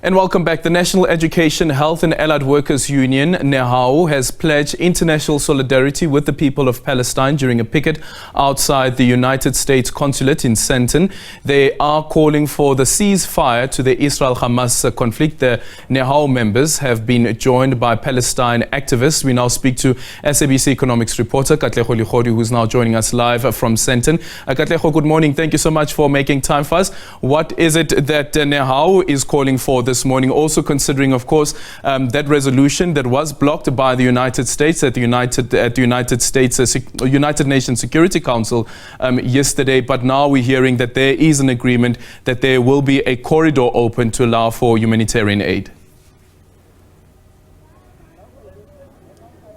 And welcome back. The National Education, Health and Allied Workers Union, NEHAWU, has pledged international solidarity with the people of Palestine during a picket outside the United States Consulate in Sandton. They are calling for the ceasefire to the Israel-Hamas conflict. The NEHAWU members have been joined by Palestine activists. We now speak to SABC economics reporter Katlego, who is now joining us live from Sandton. Katlego, good morning. Thank you so much for making time for us. What is it that NEHAWU is calling for this morning, also considering, of course, that resolution that was blocked by the United States at the United Nations Security Council yesterday, but now we're hearing that there is an agreement that there will be a corridor open to allow for humanitarian aid?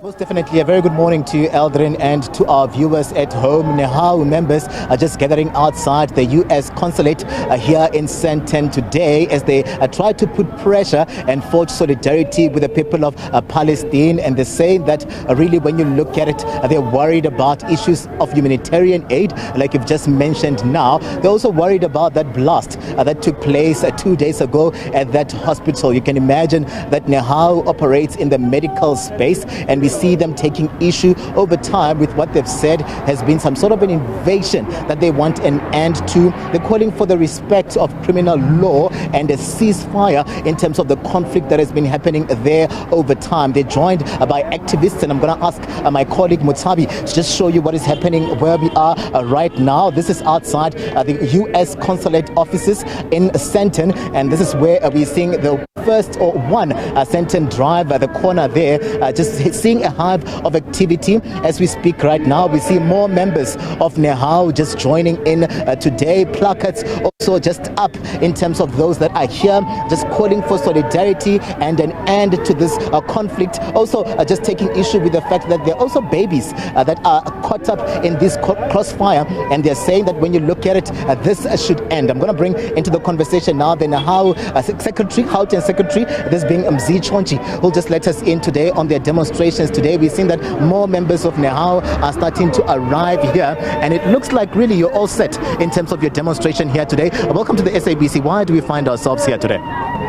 Most definitely. A very good morning to you, Eldrin, and to our viewers at home. NEHAWU members are just gathering outside the U.S. Consulate here in Sandton today as they try to put pressure and forge solidarity with the people of Palestine. And they're saying that really, when you look at it, they're worried about issues of humanitarian aid, like you've just mentioned now. They're also worried about that blast that took place 2 days ago at that hospital. You can imagine that NEHAWU operates in the medical space, and we see them taking issue over time with what they've said has been some sort of an invasion that they want an end to. They're calling for the respect of criminal law and a ceasefire in terms of the conflict that has been happening there over time. They're joined by activists, and I'm going to ask my colleague Mutabi to just show you what is happening where we are right now. This is outside the U.S. Consulate offices in Sandton, and this is where we're seeing the first Sandton Drive, the corner there, just seeing a hive of activity. As we speak right now, we see more members of NEHAWU just joining in today. Placards also just up in terms of those that are here, just calling for solidarity and an end to this conflict. Also just taking issue with the fact that there are also babies that are caught up in this crossfire, and they're saying that when you look at it, this should end. I'm going to bring into the conversation now the NEHAWU Secretary, Gauteng Secretary, this being Mzi Chonchi, who'll just let us in today on their demonstrations. Today we've seen that more members of NEHAWU are starting to arrive here, and it looks like really you're all set in terms of your demonstration here today. Welcome to the SABC. Why do we find ourselves here today?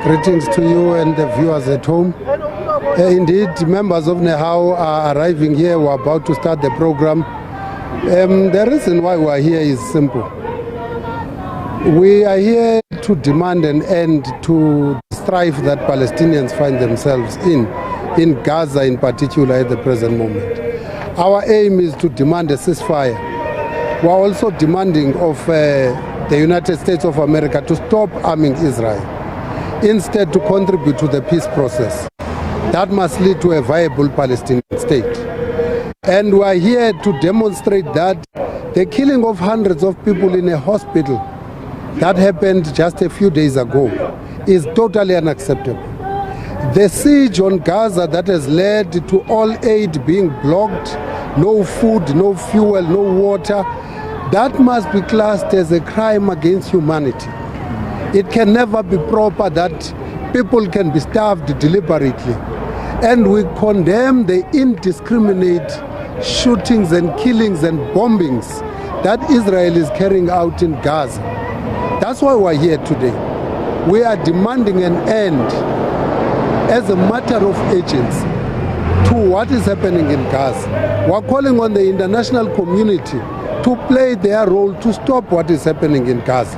Greetings to you and the viewers at home. Indeed, members of NEHAWU are arriving here. We're about to start the program. The reason why we are here is simple. We are here to demand an end to the strife that Palestinians find themselves in Gaza in particular at the present moment. Our aim is to demand a ceasefire. We are also demanding of the United States of America to stop arming Israel, instead to contribute to the peace process. That must lead to a viable Palestinian state. And we are here to demonstrate that the killing of hundreds of people in a hospital that happened just a few days ago is totally unacceptable. The siege on Gaza that has led to all aid being blocked, no food, no fuel, no water, that must be classed as a crime against humanity. It can never be proper that people can be starved deliberately. And we condemn the indiscriminate shootings and killings and bombings that Israel is carrying out in Gaza. That's why we're here today. We are demanding an end as a matter of urgency to what is happening in Gaza. We're calling on the international community to play their role to stop what is happening in Gaza.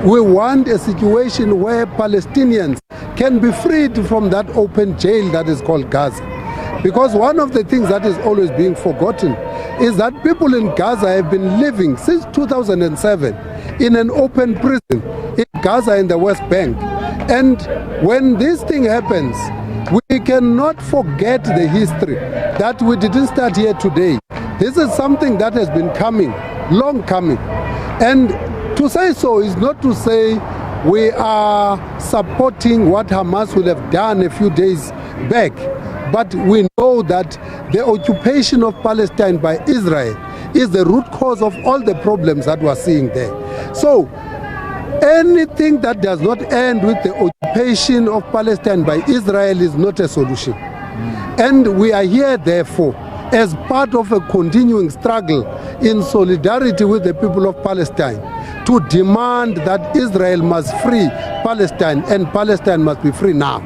We want a situation where Palestinians can be freed from that open jail that is called Gaza. Because one of the things that is always being forgotten is that people in Gaza have been living since 2007 in an open prison in Gaza in the West Bank. And when this thing happens, we cannot forget the history that we didn't start here today. This is something that has been coming, long coming. And to say so is not to say we are supporting what Hamas will have done a few days back. But we know that the occupation of Palestine by Israel is the root cause of all the problems that we're seeing there. So anything that does not end with the occupation of Palestine by Israel is not a solution. And we are here, therefore, as part of a continuing struggle in solidarity with the people of Palestine to demand that Israel must free Palestine and Palestine must be free now.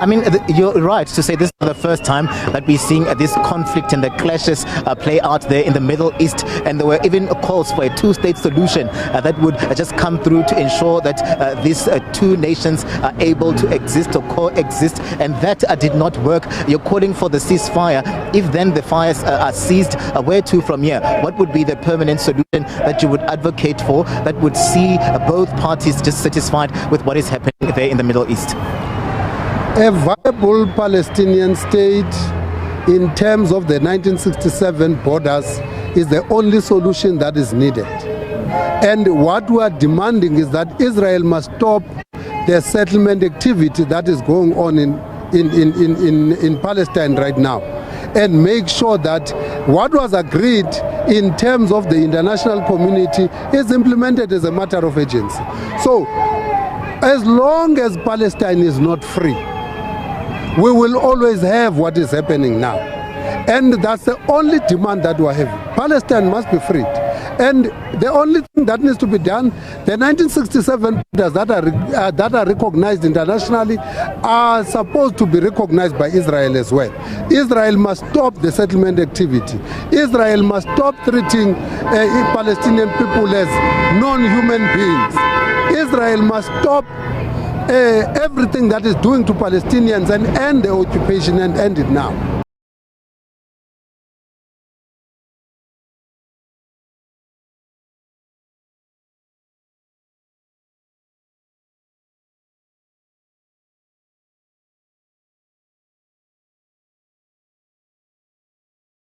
I mean, you're right to say this is the first time that we're seeing this conflict and the clashes play out there in the Middle East, and there were even calls for a two-state solution that would just come through to ensure that these two nations are able to exist or coexist, and that did not work. You're calling for the ceasefire. If then the fires are ceased, where to from here? What would be the permanent solution that you would advocate for that would see both parties just satisfied with what is happening there in the Middle East? A viable Palestinian state in terms of the 1967 borders is the only solution that is needed. And what we are demanding is that Israel must stop the settlement activity that is going on in Palestine right now, and make sure that what was agreed in terms of the international community is implemented as a matter of urgency. So, as long as Palestine is not free, we will always have what is happening now. And that's the only demand that we have. Palestine must be freed. And the only thing that needs to be done, the 1967 borders that are recognized internationally are supposed to be recognized by Israel as well. Israel must stop the settlement activity. Israel must stop treating Palestinian people as non-human beings. Israel must stop everything that is doing to Palestinians and end the occupation and end it now.